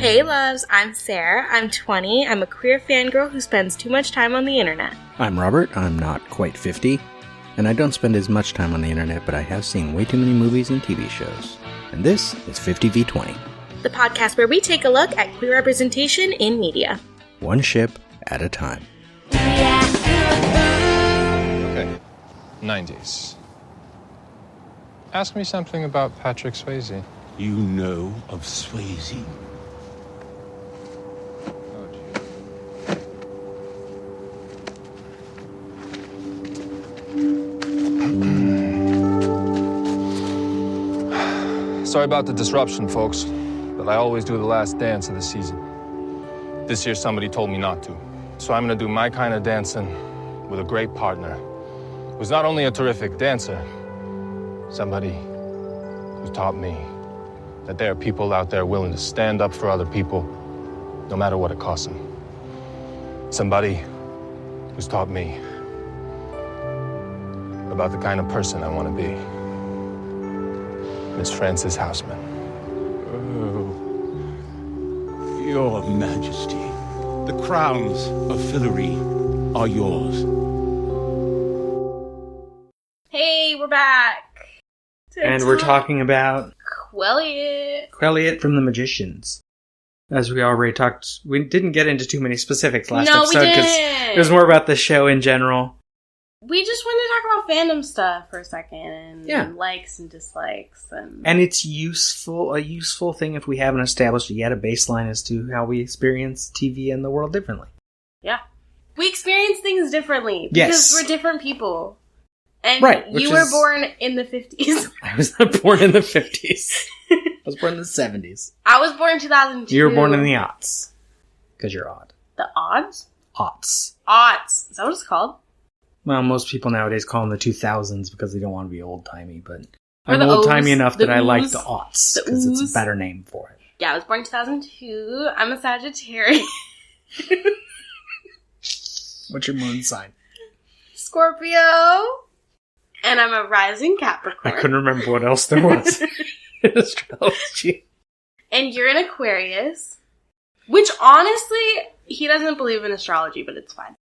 Hey loves, I'm Saer. I'm 20. I'm a queer fangirl who spends too much time on the internet. I'm Robert. I'm not quite 50. And I don't spend as much time on the internet, but I have seen way too many movies and TV shows. And this is 50v20. The podcast where we take a look at queer representation in media. One ship at a time. Okay, 90s. Ask me something about Patrick Swayze. You know of Swayze? Oh, gee. Sorry about the disruption, folks, but I always do the last dance of the season. This year somebody told me not to, so I'm gonna do my kind of dancing with a great partner who's not only a terrific dancer, somebody who taught me that there are people out there willing to stand up for other people, no matter what it costs them. Somebody who's taught me about the kind of person I want to be. Miss Frances Houseman. Oh, Your Majesty, the crowns of Fillory are yours. Hey, we're back. And we're talking about Quelliot from The Magicians. As we already talked, we didn't get into too many specifics last No, we episode because didn't. it was more about the show in general. We just wanted to talk about fandom stuff for a second, and likes and dislikes, and it's a useful thing if we haven't established yet a baseline as to how we experience TV and the world differently. Yeah, we experience things differently because we're different people. And you were born in the 50s. I was not born in the 50s. I was born in the 70s. I was born in 2002. You were born in the aughts. Because you're odd. The odds? Aughts. Aughts. Is that what it's called? Well, most people nowadays call them the 2000s because they don't want to be old-timey, but Or I'm the old-timey ooze, enough the that I like ooze, the aughts the because it's ooze. a better name for it. Yeah, I was born in 2002. I'm a Sagittarius. What's your moon sign? Scorpio. And I'm a rising Capricorn. I couldn't remember what else there was in astrology. And you're an Aquarius. Which, honestly, he doesn't believe in astrology, but it's fine.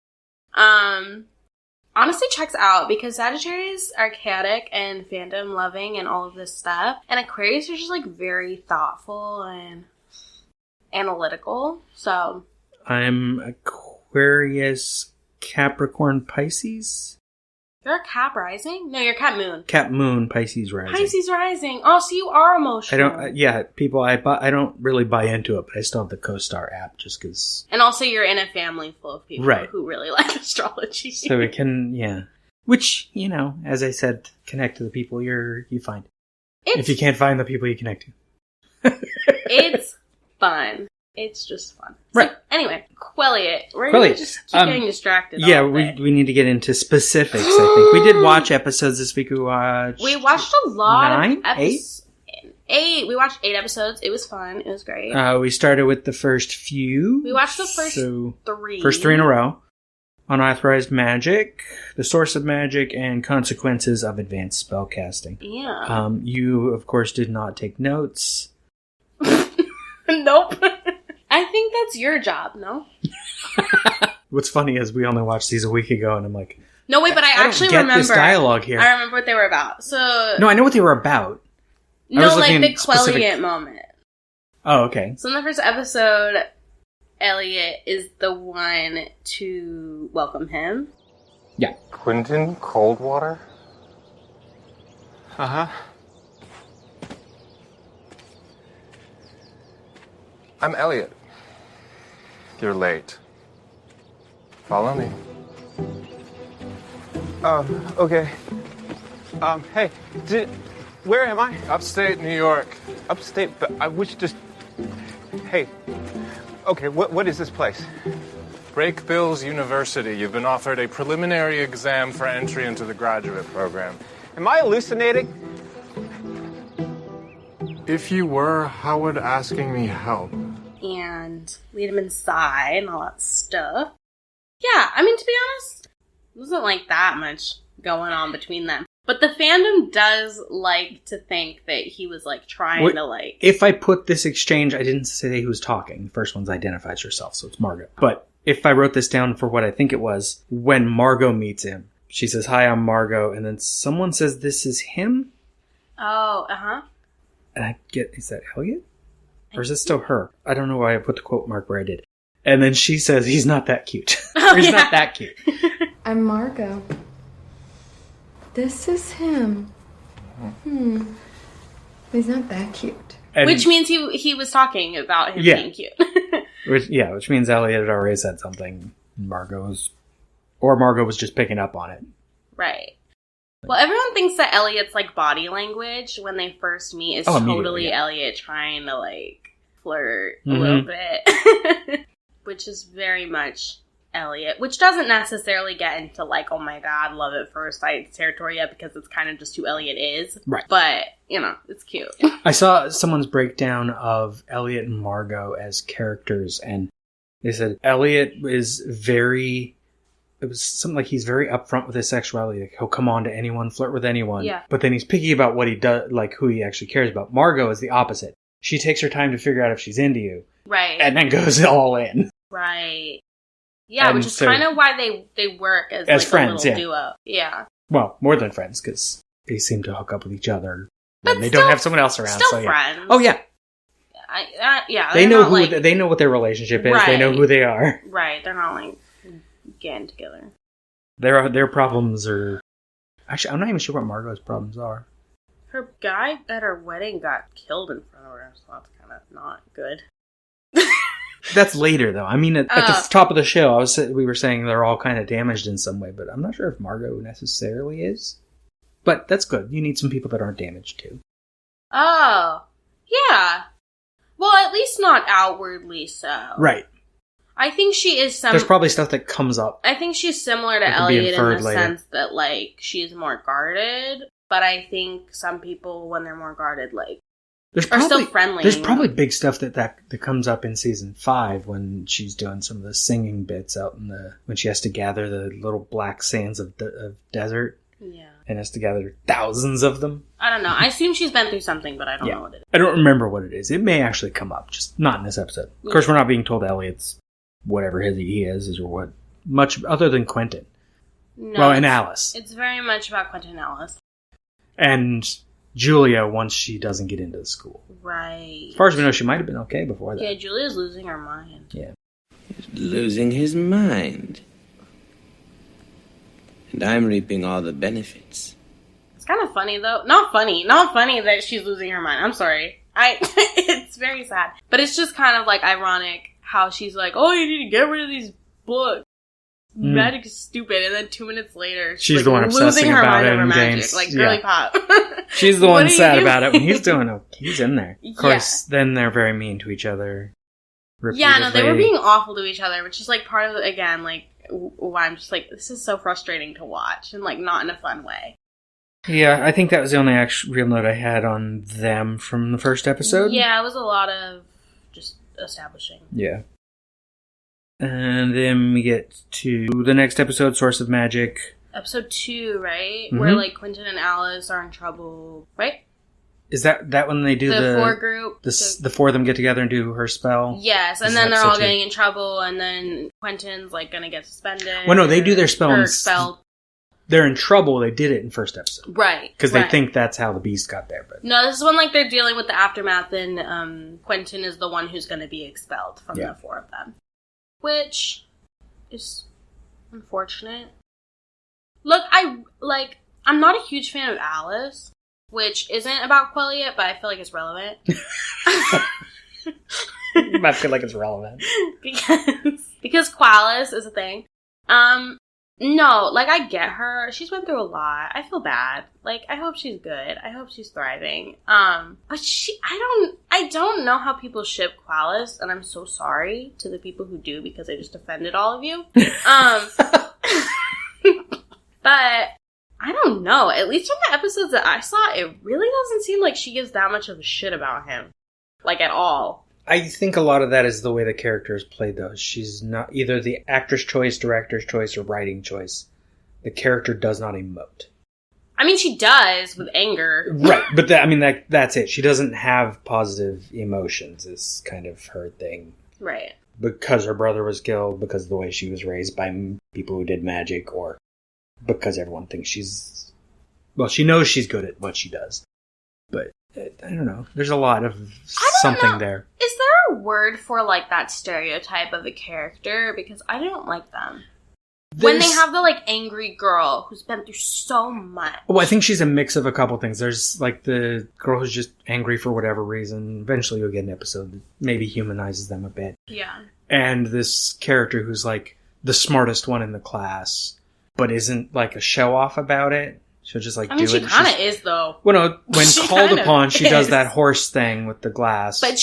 Honestly checks out, because Sagittarius are chaotic and fandom loving and all of this stuff. And Aquarius are just, like, very thoughtful and analytical. So I'm Aquarius, Capricorn, Pisces. you're a Cap rising? No, you're Cap moon. Cap moon, Pisces rising. Pisces rising. Oh, so you are emotional. People, I don't really buy into it, but I still have the CoStar app just because. And also you're in a family full of people who really like astrology. So it can, Which, as I said, connect to the people you find. If you can't find the people you connect to. It's fun. It's just fun. Right. So, anyway, Quelliot. We're going to just keep getting distracted. Yeah, we need to get into specifics, I think. We did watch episodes this week. We watched a lot 9? of episodes. 8? We watched 8 episodes. It was fun. It was great. We started with the first few. We watched the first 3. First 3 in a row. Unauthorized magic, the source of magic, and consequences of advanced spellcasting. Yeah. You, of course, did not take notes. Nope. I think that's your job, no? What's funny is we only watched these a week ago, and I'm like... No, wait, but I actually don't get remember. This dialogue here. I remember what they were about. So No, I know what they were about. No, like the Quelliot moment. Oh, okay. So in the first episode, Elliot is the one to welcome him. Yeah. Quentin Coldwater? Uh-huh. I'm Elliot. You're late. Follow me. Okay. Hey, where am I? Upstate New York. Upstate, but I wish just... Hey, okay, what is this place? Break Bills University. You've been offered a preliminary exam for entry into the graduate program. Am I hallucinating? If you were, how would asking me help? And lead him inside and all that stuff. Yeah, I mean, to be honest, it wasn't like that much going on between them. But the fandom does like to think that he was, like, trying to, like... If I put this exchange, I didn't say who was talking. The first one identifies herself, so it's Margot. But if I wrote this down for what I think it was, when Margot meets him, she says, "Hi, I'm Margot," and then someone says, "This is him?" Oh, uh-huh. And I get, is that Elliot? Or is it still her? I don't know why I put the quote mark where I did. And then she says, "He's not that cute." Oh, or he's not that cute. I'm Margot. This is him. He's not that cute. And which means he was talking about him being cute. which means Elliot had already said something. Margot was just picking up on it. Right. Well, everyone thinks that Elliot's, like, body language when they first meet is totally Elliot trying to, like, flirt a little bit. Which is very much Elliot. Which doesn't necessarily get into, like, oh my god, love at first sight territory yet, because it's kind of just who Elliot is. Right. But, it's cute. I saw someone's breakdown of Elliot and Margot as characters, and they said Elliot is very... It was something like he's very upfront with his sexuality. Like, he'll come on to anyone, flirt with anyone. Yeah. But then he's picky about what he does, like who he actually cares about. Margot is the opposite. She takes her time to figure out if she's into you. Right. And then goes all in. Right. Yeah, and which is kind of why they work as like friends, a little duo. Yeah. Well, more than friends, because they seem to hook up with each other. But they don't have someone else around. Still friends. Oh, yeah. Yeah. They know they know what their relationship is. Right. They know who they are. Right. They're not like getting together. Their problems are... Actually, I'm not even sure what Margot's problems are. Her guy at her wedding got killed in front of her, so that's kind of not good. That's later, though. I mean, at the top of the show, we were saying they're all kind of damaged in some way, but I'm not sure if Margot necessarily is. But that's good. You need some people that aren't damaged, too. Oh. Yeah. Well, at least not outwardly so. Right. I think she is There's probably stuff that comes up. I think she's similar to Elliot in the sense that, like, she's more guarded. But I think some people, when they're more guarded, like, are still friendly. There's probably big stuff that comes up in season 5 when she's doing some of the singing bits out when she has to gather the little black sands of desert. Yeah. And has to gather thousands of them. I don't know. I assume she's been through something, but I don't know what it is. I don't remember what it is. It may actually come up, just not in this episode. Of course, we're not being told Elliot's whatever he is or what, much other than Quentin. No, well, and Alice. It's very much about Quentin and Alice. And Julia once she doesn't get into the school. Right. As far as we know, she might have been okay before that. Yeah, Julia's losing her mind. Yeah. He's losing his mind. And I'm reaping all the benefits. It's kind of funny, though. Not funny that she's losing her mind. I'm sorry. It's very sad. But it's just kind of, like, ironic how she's like, oh, you need to get rid of these books. Magic is stupid. And then 2 minutes later, she's like, the one obsessing about it. Over magic. Like, girly pop. She's the one sad about it when he's doing it. He's in there. Of course, then they're very mean to each other. Repeatedly. Yeah, no, they were being awful to each other, which is, like, part of, again, like, why I'm just like, this is so frustrating to watch, and, like, not in a fun way. Yeah, I think that was the only real note I had on them from the first episode. Yeah, it was a lot of just establishing. Yeah. And then we get to the next episode, Source of Magic. Episode 2, right? Mm-hmm. Where, like, Quentin and Alice are in trouble, right? Is that when they do the 4 group? The 4 of them get together and do her spell? Yes, and then they're all getting in trouble, and then Quentin's, like, gonna get suspended. Well, no, they do their spell. Or expelled. They're in trouble. They did it in first episode. Right. Because they think that's how the beast got there. But no, this is when, like, they're dealing with the aftermath, and Quentin is the one who's gonna be expelled from the 4 of them. Which is unfortunate. Look, I'm not a huge fan of Alice, which isn't about Quelliot, but I feel like it's relevant. You might feel like it's relevant. because Qualis is a thing. No, like, I get her. She's been through a lot. I feel bad. Like, I hope she's good. I hope she's thriving. But I don't know how people ship Qualis, and I'm so sorry to the people who do, because I just offended all of you. But I don't know. At least from the episodes that I saw, it really doesn't seem like she gives that much of a shit about him. Like, at all. I think a lot of that is the way the character is played, though. She's not either the actor's choice, director's choice, or writing choice. The character does not emote. I mean, she does with anger. Right, but that's it. She doesn't have positive emotions is kind of her thing. Right. Because her brother was killed, because of the way she was raised by people who did magic, or because everyone thinks she's... Well, she knows she's good at what she does. But, I don't know. There's a lot of something there. Is there a word for, like, that stereotype of a character? Because I don't like them. When they have the, like, angry girl who's been through so much. Well, I think she's a mix of a couple things. There's, like, the girl who's just angry for whatever reason. Eventually you'll get an episode that maybe humanizes them a bit. Yeah. And this character who's, like, the smartest one in the class, but isn't, like, a show-off about it. She'll just, like, do it. I mean, she kind of is, though. Well, no, when called upon, she does that horse thing with the glass. But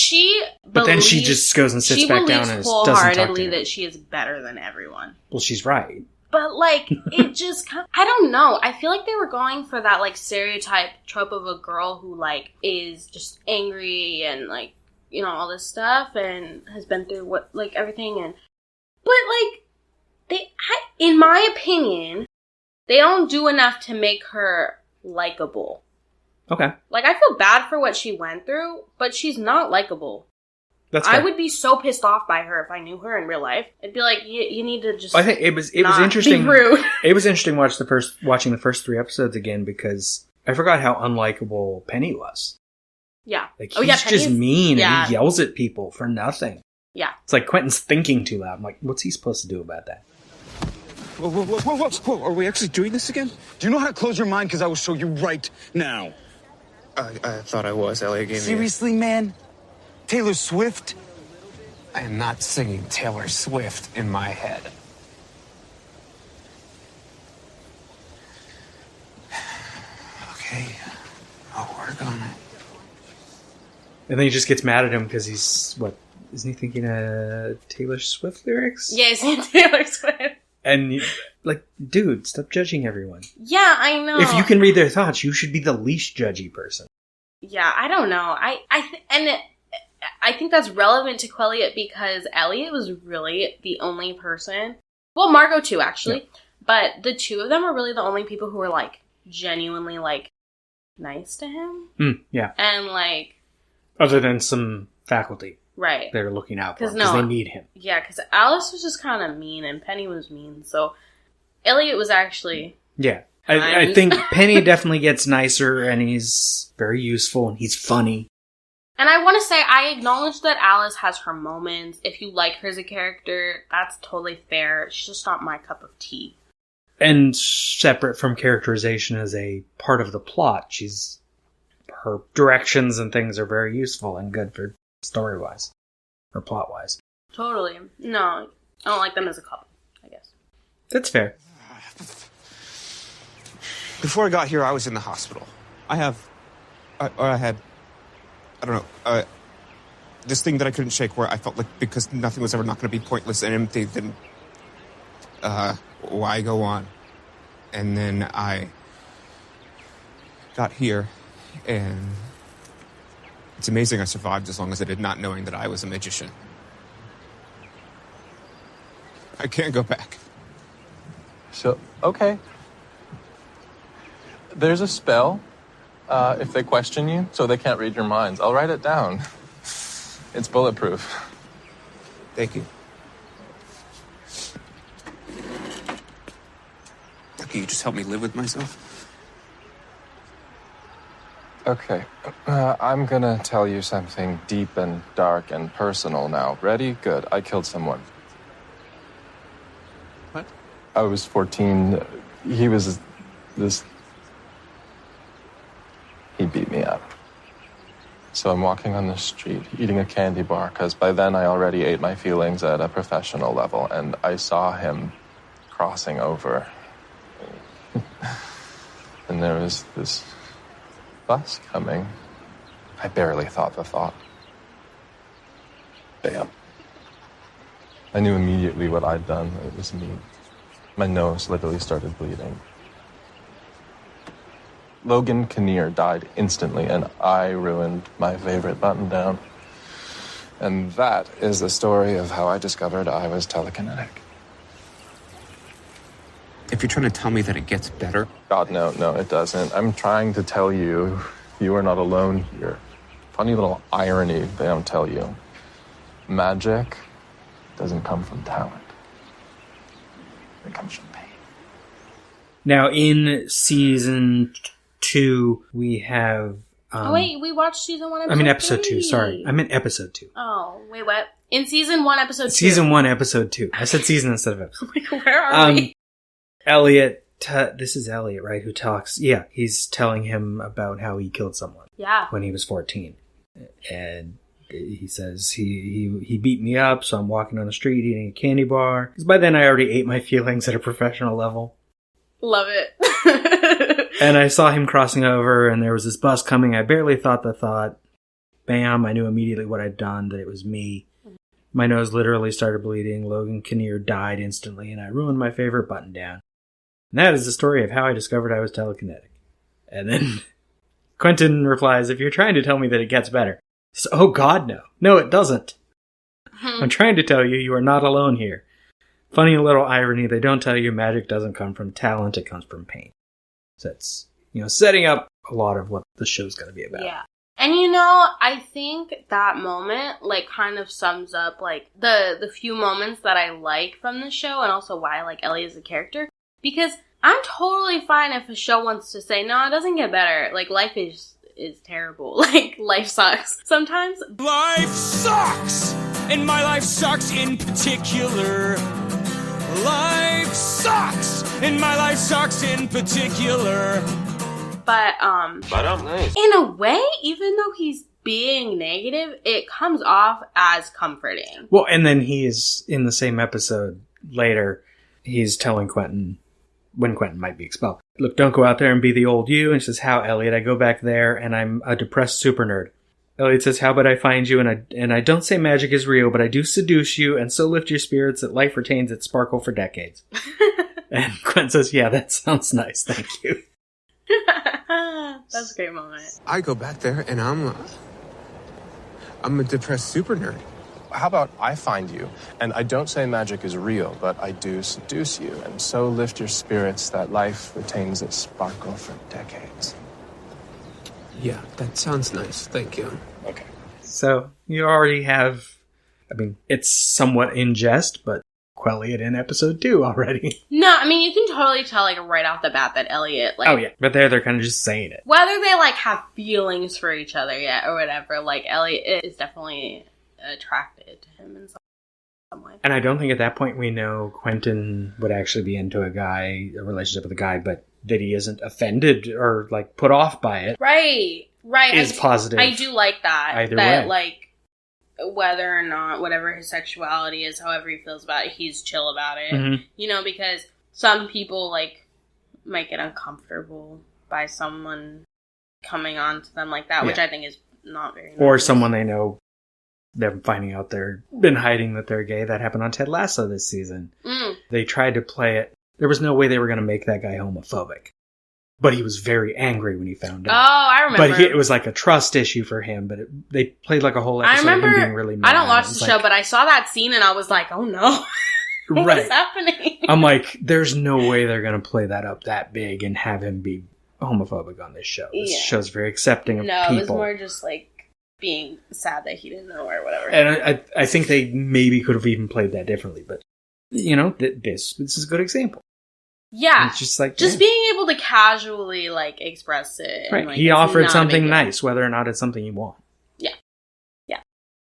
But then she just goes and sits back down and doesn't talk to wholeheartedly that she is better than everyone. Well, she's right. But, like, it just... I don't know. I feel like they were going for that, like, stereotype trope of a girl who, like, is just angry and, like, you know, all this stuff and has been through, everything. And but, like, in my opinion... They don't do enough to make her likable. Okay. Like, I feel bad for what she went through, but she's not likable. That's fair. I would be so pissed off by her if I knew her in real life. I'd be like, you need to just. I think it was interesting. Be rude. It was interesting watching the first 3 episodes again because I forgot how unlikable Penny was. Yeah. Like he's just mean and he yells at people for nothing. Yeah. It's like Quentin's thinking too loud. I'm like, what's he supposed to do about that? Whoa. Are we actually doing this again? Do you know how to close your mind? Because I will show you right now. I thought I was. Elliot gave me... Seriously, man? Taylor Swift? I am not singing Taylor Swift in my head. Okay. I'll work on it. And then he just gets mad at him because he's, isn't he thinking Taylor Swift lyrics? Yeah, he's in Taylor Swift. And, like, dude, stop judging everyone. Yeah, I know. If you can read their thoughts, you should be the least judgy person. Yeah, I don't know. I think that's relevant to Elliot because Elliot was really the only person... Well, Margot too, actually. Yeah. But the two of them are really the only people who were, like, genuinely, like, nice to him. Yeah. And, like... Other than some faculty. Right. They're looking out for him because they need him. Yeah, because Alice was just kind of mean and Penny was mean. So Elliot was actually... Yeah. I think Penny definitely gets nicer and he's very useful and he's funny. And I want to say, I acknowledge that Alice has her moments. If you like her as a character, that's totally fair. She's just not my cup of tea. And separate from characterization as a part of the plot, her directions and things are very useful and good for story-wise. Or plot-wise. Totally. No, I don't like them as a couple, I guess. That's fair. Before I got here, I was in the hospital. I had, I don't know, this thing that I couldn't shake where I felt like because nothing was ever not going to be pointless and empty, then, why go on? And then I got here, and it's amazing I survived as long as I did, not knowing that I was a magician. I can't go back. So, okay. There's a spell, if they question you, so they can't read your minds. I'll write it down. It's bulletproof. Thank you. Can you just help me live with myself? Okay, I'm gonna tell you something deep and dark and personal now. Ready? Good. I killed someone. What? I was 14. He was this... He beat me up. So I'm walking on the street, eating a candy bar, because by then I already ate my feelings at a professional level, and I saw him crossing over. And there was this bus coming. I barely thought the thought. Bam. I knew immediately what I'd done. It was me. My nose literally started bleeding. Logan Kinnear died instantly, and I ruined my favorite button-down. And that is the story of how I discovered I was telekinetic. If you're trying to tell me that it gets better... God, no, it doesn't. I'm trying to tell you, you are not alone here. Funny little irony they don't tell you. Magic doesn't come from talent. It comes from pain. Now, in season 2, we have... wait, we watched season 1, episode 2, sorry. I meant episode 2. Oh, wait, what? In season 1, episode 2. Season 1, episode 2. I said season instead of episode. Like, where are we? Elliot, this is Elliot, right, who talks... Yeah, he's telling him about how he killed someone. Yeah. When he was 14. And he says he beat me up, so I'm walking on the street eating a candy bar. Because by then I already ate my feelings at a professional level. Love it. And I saw him crossing over, and there was this bus coming. I barely thought the thought. Bam, I knew immediately what I'd done, that it was me. My nose literally started bleeding. Logan Kinnear died instantly, and I ruined my favorite button down. And that is the story of how I discovered I was telekinetic. And then Quentin replies, if you're trying to tell me that it gets better. So, oh God, no. No, it doesn't. I'm trying to tell you, you are not alone here. Funny little irony, they don't tell you magic doesn't come from talent, it comes from pain. So it's, setting up a lot of what the show's going to be about. Yeah. And I think that moment, kind of sums up, the few moments that I like from the show, and also why I like Ellie as a character. Because I'm totally fine if a show wants to say, no, it doesn't get better. Life is terrible. Life sucks. Sometimes. Life sucks! And my life sucks in particular. Life sucks! And my life sucks in particular. But nice. In a way, even though he's being negative, it comes off as comforting. Well, and then he's, in the same episode later, he's telling Quentin, when Quentin might be expelled, look, don't go out there and be the old you. And he says, how, Elliot? I go back there and I'm a depressed super nerd. Elliot says, how about I find you and I don't say magic is real, but I do seduce you and so lift your spirits that life retains its sparkle for decades. And Quentin says, yeah, that sounds nice. Thank you. That's a great moment. I go back there and I'm a depressed super nerd. How about I find you, and I don't say magic is real, but I do seduce you, and so lift your spirits that life retains its sparkle for decades. Yeah, that sounds nice. Thank you. Okay. So you already have, it's somewhat in jest, but Elliot in episode 2 already. No, you can totally tell, right off the bat that Elliot, oh yeah, but they're kind of just saying it. Whether they, have feelings for each other yet or whatever, Elliot is definitely attracted to him in some way. And I don't think at that point we know Quentin would actually be into a relationship with a guy, but that he isn't offended or, put off by it. Right. Is positive. I do like that. Either that, way. Whether or not, whatever his sexuality is, however he feels about it, he's chill about it. Mm-hmm. Because some people, might get uncomfortable by someone coming on to them like that, which I think is not very nice. Or someone they know, them finding out they're been hiding that they're gay. That happened on Ted Lasso this season. They tried to play it. There was no way they were going to make that guy homophobic. But he was very angry when he found out. Oh, I remember. But it was a trust issue for him. But they played a whole episode of him being really mad. I don't watch the show, but I saw that scene and I was like, oh no. What is happening? I'm there's no way they're going to play that up that big and have him be homophobic on this show. This show's very accepting of people. No, it was more just being sad that he didn't know or whatever. And I think they maybe could have even played that differently. But, this is a good example. Yeah. It's just being able to casually, express it. Right. And, he offered something nice, whether or not it's something you want. Yeah. Yeah.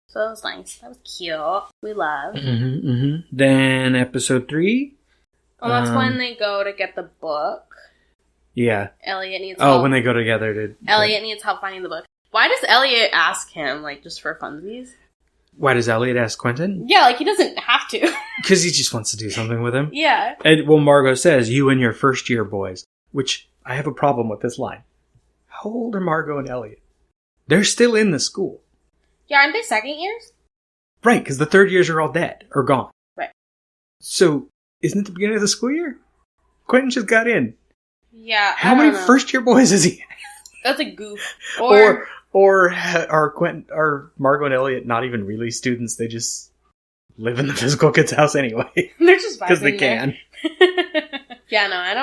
So that was nice. That was cute. We love. Mm-hmm, mm-hmm. Then episode 3. Well, that's when they go to get the book. Yeah. Elliot needs help. Oh, when they go together to... Elliot needs help finding the book. Why does Elliot ask him, just for funsies? Why does Elliot ask Quentin? Yeah, he doesn't have to. Because he just wants to do something with him. Yeah. And, Margot says, you and your first year boys. Which, I have a problem with this line. How old are Margot and Elliot? They're still in the school. Yeah, aren't they second years? Right, because the third years are all dead, or gone. Right. So, isn't it the beginning of the school year? Quentin just got in. Yeah, How many first year boys is he? That's a goof. Or are Margot and Elliot not even really students? They just live in the physical kid's house anyway. They're just because they can. Yeah, no, I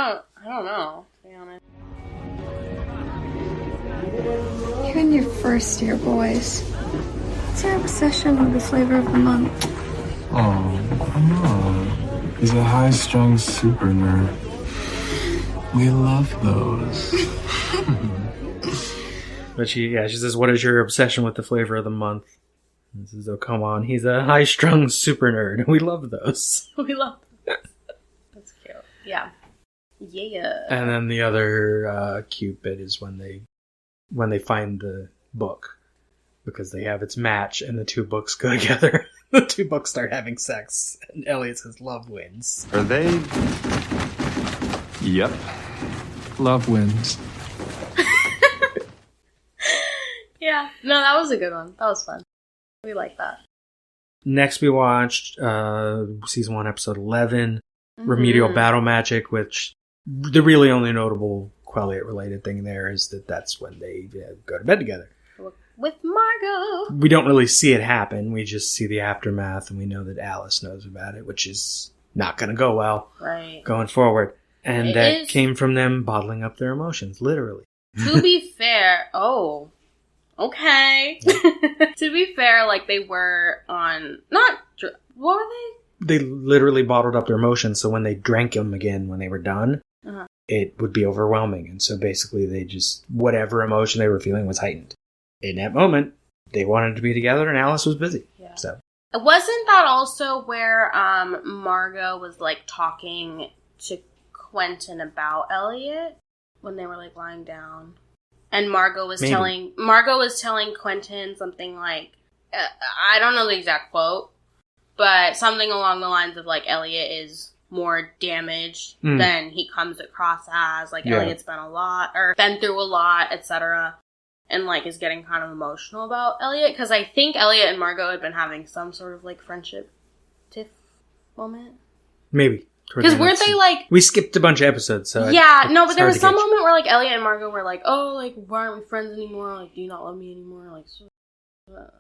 don't know, to be honest. You're in your first year, boys. What's your obsession with the flavor of the month? Oh, come on. He's a high-strung super nerd. We love those. But she says, what is your obsession with the flavor of the month? And says, oh, come on. He's a high-strung super nerd. We love those. We love those. That's cute. Yeah. Yeah. And then the other cute bit is when they find the book. Because they have its match and the two books go together. The two books start having sex. And Elliot says, love wins. Are they? Yep. Love wins. Yeah. No, that was a good one. That was fun. We like that. Next we watched season 1, episode 11, Remedial Battle Magic, which the really only notable Quelliot related thing there is that's when they go to bed together. With Margot. We don't really see it happen. We just see the aftermath, and we know that Alice knows about it, which is not going to go well going forward. And that came from them bottling up their emotions, literally. To be fair, okay. To be fair, like, they were on, what were they? They literally bottled up their emotions, so when they drank them again when they were done, it would be overwhelming. And so basically they just, whatever emotion they were feeling was heightened. In that moment, they wanted to be together, and Alice was busy. Yeah. So wasn't that also where Margot was, like, talking to Quentin about Elliot when they were, like, lying down? And Margot was telling Quentin something like, I don't know the exact quote, but something along the lines of, like, Elliot is more damaged than he comes across as. Like, Elliot's been through a lot, etc. And, like, is getting kind of emotional about Elliot. Because I think Elliot and Margot had been having some sort of, like, friendship tiff moment. Maybe. Because weren't they, like... We skipped a bunch of episodes, so... Yeah, no, but there was some moment where, like, Elliot and Margot were like, oh, like, why aren't we friends anymore? Like, do you not love me anymore? Like,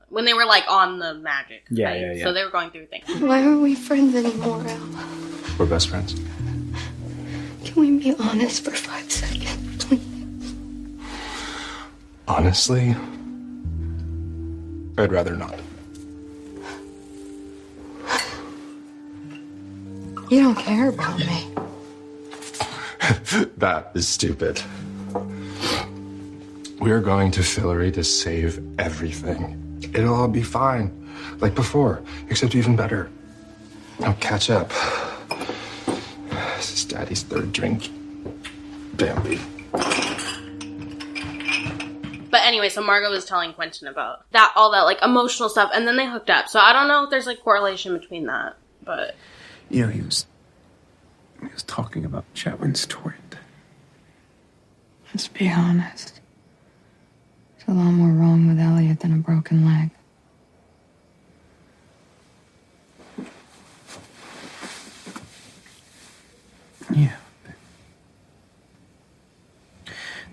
when they were, like, on the magic. Yeah, right? yeah. So they were going through things. Why aren't we friends anymore, Al? We're best friends. Can we be honest for 5 seconds, please? Honestly, I'd rather not. You don't care about me. That is stupid. We're going to Fillory to save everything. It'll all be fine. Like before, except even better. Now catch up. This is Daddy's third drink. Bambi. But anyway, so Margot was telling Quentin about all that, like, emotional stuff, and then they hooked up. So I don't know if there's, like, correlation between that, but... You know, he was talking about Chatwin's torrent. Let's be honest. There's a lot more wrong with Elliot than a broken leg. Yeah.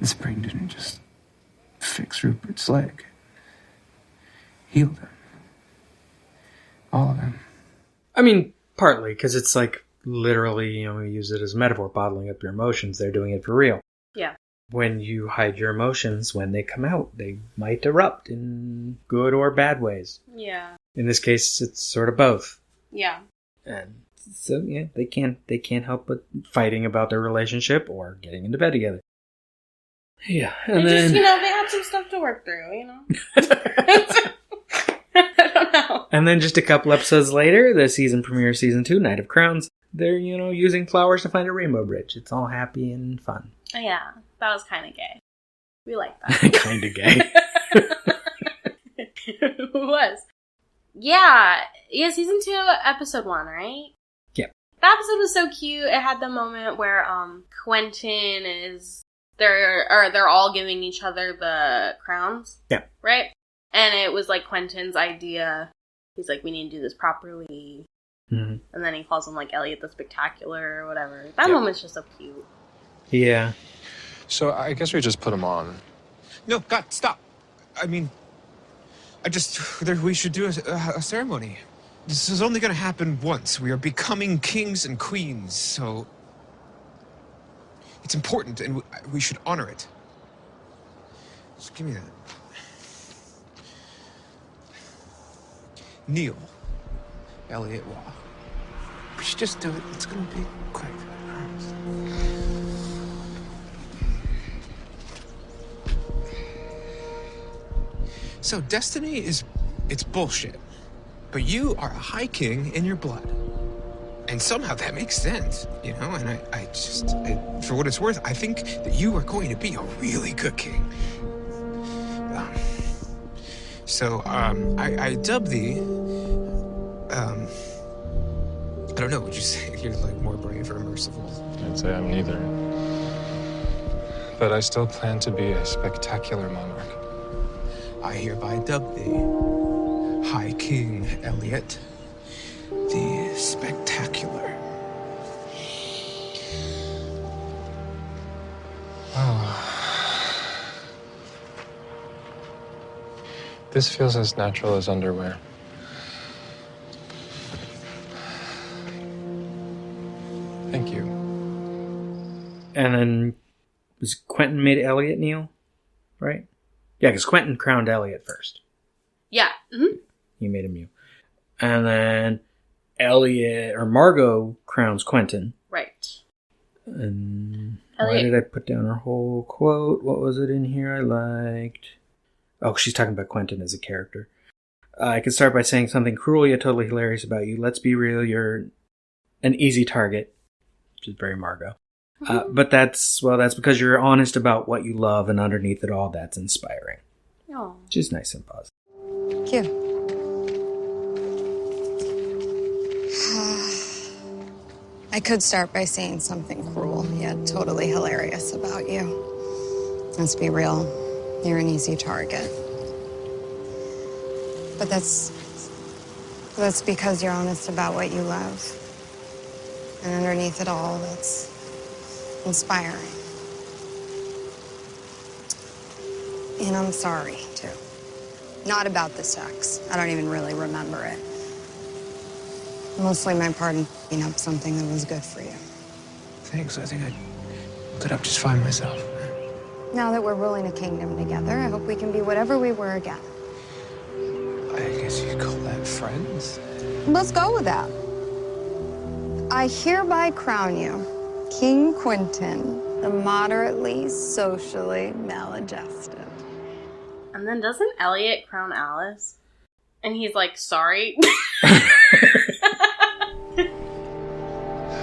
The spring didn't just fix Rupert's leg. Healed him. All of him. I mean, partly, because it's like, literally, we use it as a metaphor, bottling up your emotions. They're doing it for real. Yeah. When you hide your emotions, when they come out, they might erupt in good or bad ways. Yeah. In this case, it's sort of both. Yeah. And so, yeah, they can't help but fighting about their relationship or getting into bed together. Yeah, and then... just, they had some stuff to work through, I don't know. And then just a couple episodes later, the season premiere, season 2, Night of Crowns, they're, using flowers to find a rainbow bridge. It's all happy and fun. Yeah, that was kind of gay. We like that. Kind of gay. It was. Yeah, season 2, episode 1, right? Yeah. That episode was so cute. It had the moment where Quentin is... They're all giving each other the crowns. Yeah. Right? And it was, like, Quentin's idea. He's like, we need to do this properly. Mm-hmm. And then he calls him, like, Elliot the Spectacular or whatever. That moment's just so cute. Yeah. So I guess we just put him on. No, God, stop. I mean, we should do a ceremony. This is only going to happen once. We are becoming kings and queens, so It's important, and we should honor it. Just give me that. Neil Elliot Waugh. We should just do it. It's gonna be quick. I promise. So destiny it's bullshit. But you are a high king in your blood. And somehow that makes sense, you know? And I for what it's worth, I think that you are going to be a really good king. I dub thee, I don't know, would you say you're like more brave or merciful? I'd say I'm neither. But I still plan to be a spectacular monarch. I hereby dub thee High King Elliot the Spectacular. Oh. This feels as natural as underwear. Thank you. And then, was Quentin made Elliot Neil? Right? Yeah, because Quentin crowned Elliot first. Yeah. Mm-hmm. He made him you. And then Elliot, or Margot, crowns Quentin. Right. And Elliot. why did I put down her whole quote? What was it in here I liked? Oh, she's talking about Quentin as a character. I could start by saying something cruel yet totally hilarious about you. Let's be real, you're an easy target. Which is very Margot. But that's because you're honest about what you love, and underneath it all, that's inspiring. Oh. Which is nice and positive. Thank you. I could start by saying something cruel yet totally hilarious about you. Let's be real, you're an easy target. But that's because you're honest about what you love. And underneath it all, that's inspiring. And I'm sorry, too. Not about the sex. I don't even really remember it. Mostly my part in picking up something that was good for you. Thanks. I think I put up just fine myself. Now that we're ruling a kingdom together, I hope we can be whatever we were again. I guess you could call that friends. Let's go with that. I hereby crown you King Quentin, the moderately socially maladjusted. And then doesn't Elliot crown Alice? And he's like, sorry.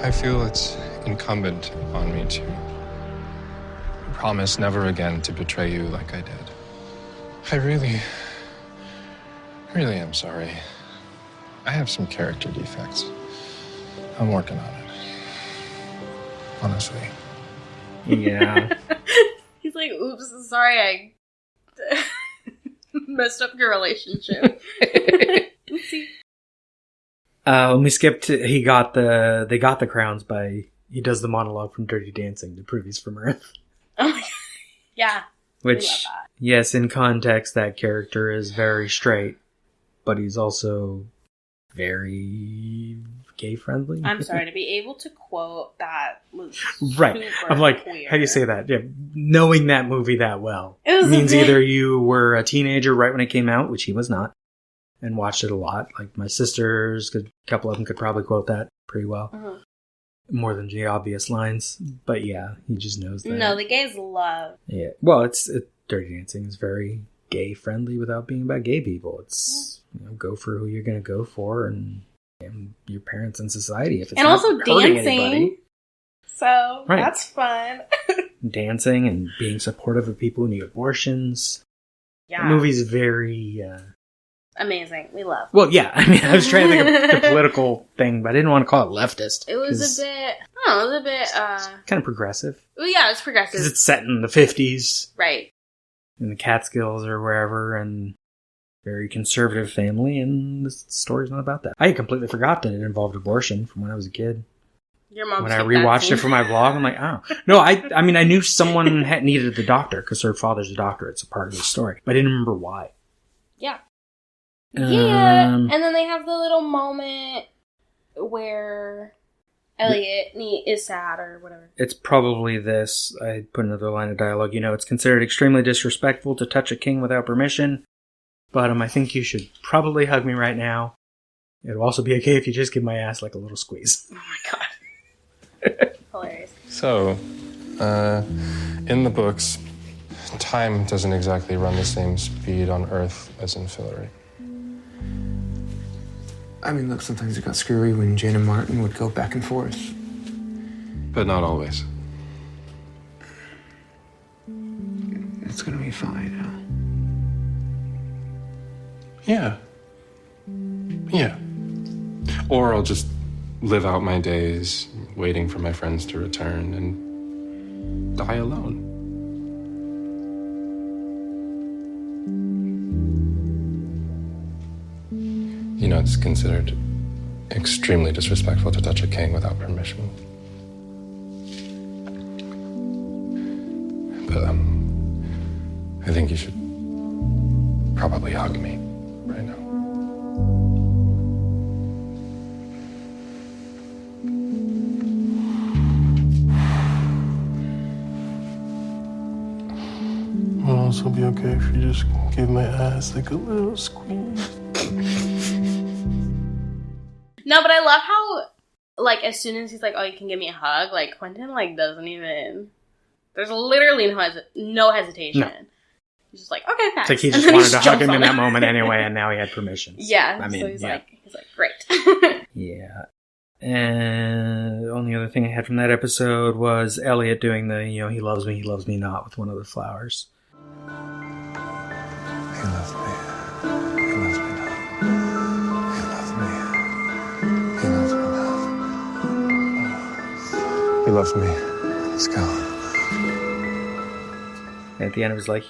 I feel it's incumbent on me to promise never again to betray you like I did. I really am sorry. I have some character defects. I'm working on it. Honestly. Yeah. He's like, oops, sorry, I messed up your relationship. Oopsie. When we skipped to, they got the crowns by, he does the monologue from Dirty Dancing to prove he's from Earth. Oh my god. Yeah. Which, yes, in context, that character is very straight, but he's also very gay-friendly. I'm sorry, to be able to quote that was right. I'm like, queer. how do you say that? Yeah, knowing that movie that well means either you were a teenager right when it came out, which he was not, and watched it a lot. Like my sisters, a couple of them could probably quote that pretty well. Uh-huh. More than the obvious lines. But yeah, he just knows that. No, the gays love. Yeah. Well, Dirty Dancing is very gay-friendly without being about gay people. It's, go for who you're going to go for and your parents and society. If it's and not also hurting dancing. anybody. So, right. That's fun. Dancing and being supportive of people who need abortions. Yeah. The movie's very... amazing. We love. Well, yeah. I mean, I was trying to think of the political thing, but I didn't want to call it leftist. It was a bit... Oh, it was a bit... kind of progressive. Well, yeah, it's progressive. Because it's set in the 50s. Right. In the Catskills or wherever, and very conservative family, and this story's not about that. I had completely forgot that it involved abortion from when I was a kid. Your mom. When I rewatched it for my vlog, I'm like, oh. No, I mean, I knew someone needed the doctor, because her father's a doctor. It's a part of the story. But I didn't remember why. Yeah. Yeah, and then they have the little moment where Elliot is sad or whatever. It's probably this. I put another line of dialogue. It's considered extremely disrespectful to touch a king without permission. But I think you should probably hug me right now. It'll also be okay if you just give my ass like a little squeeze. Oh my god. Hilarious. So, in the books, time doesn't exactly run the same speed on Earth as in Fillory. I mean, look, sometimes it got screwy when Jane and Martin would go back and forth. But not always. It's gonna be fine, Al. Yeah. Yeah. Or I'll just live out my days waiting for my friends to return and die alone. It's considered extremely disrespectful to touch a king without permission. But, I think you should probably hug me right now. It'll also be okay if you just give my ass like a little squeeze. No, but I love how, like, as soon as he's like, oh, you can give me a hug, like, Quentin, like, doesn't even... There's literally no hesitation. No. He's just like, okay, thanks. It's like he just wanted to hug him in that moment anyway, and now he had permission. Yeah, so he's like, great. Yeah. And the only other thing I had from that episode was Elliot doing the, he loves me not with one of the flowers. He loves me. He loves me not. He loves me. He loves me not. He loves me. Let's go. At the end, it was like,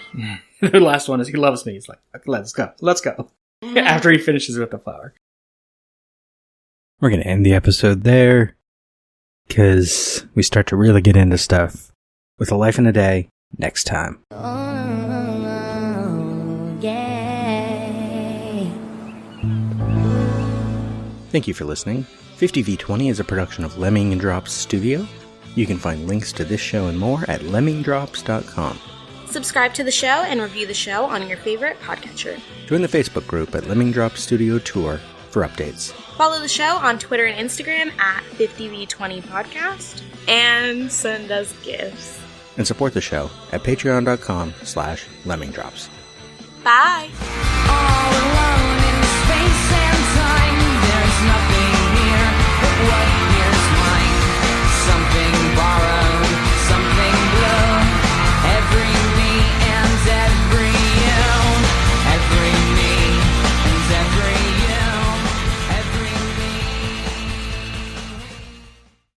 the last one is, he loves me. He's like, let's go. After he finishes with the flower. We're going to end the episode there, because we start to really get into stuff with A Life in a Day next time. Thank you for listening. 50v20 is a production of Lemming Drops Studio. You can find links to this show and more at lemmingdrops.com. Subscribe to the show and review the show on your favorite podcatcher. Join the Facebook group at Lemming Drops Studio Tour for updates. Follow the show on Twitter and Instagram at 50v20podcast. And send us gifts. And support the show at patreon.com/lemmingdrops. Bye!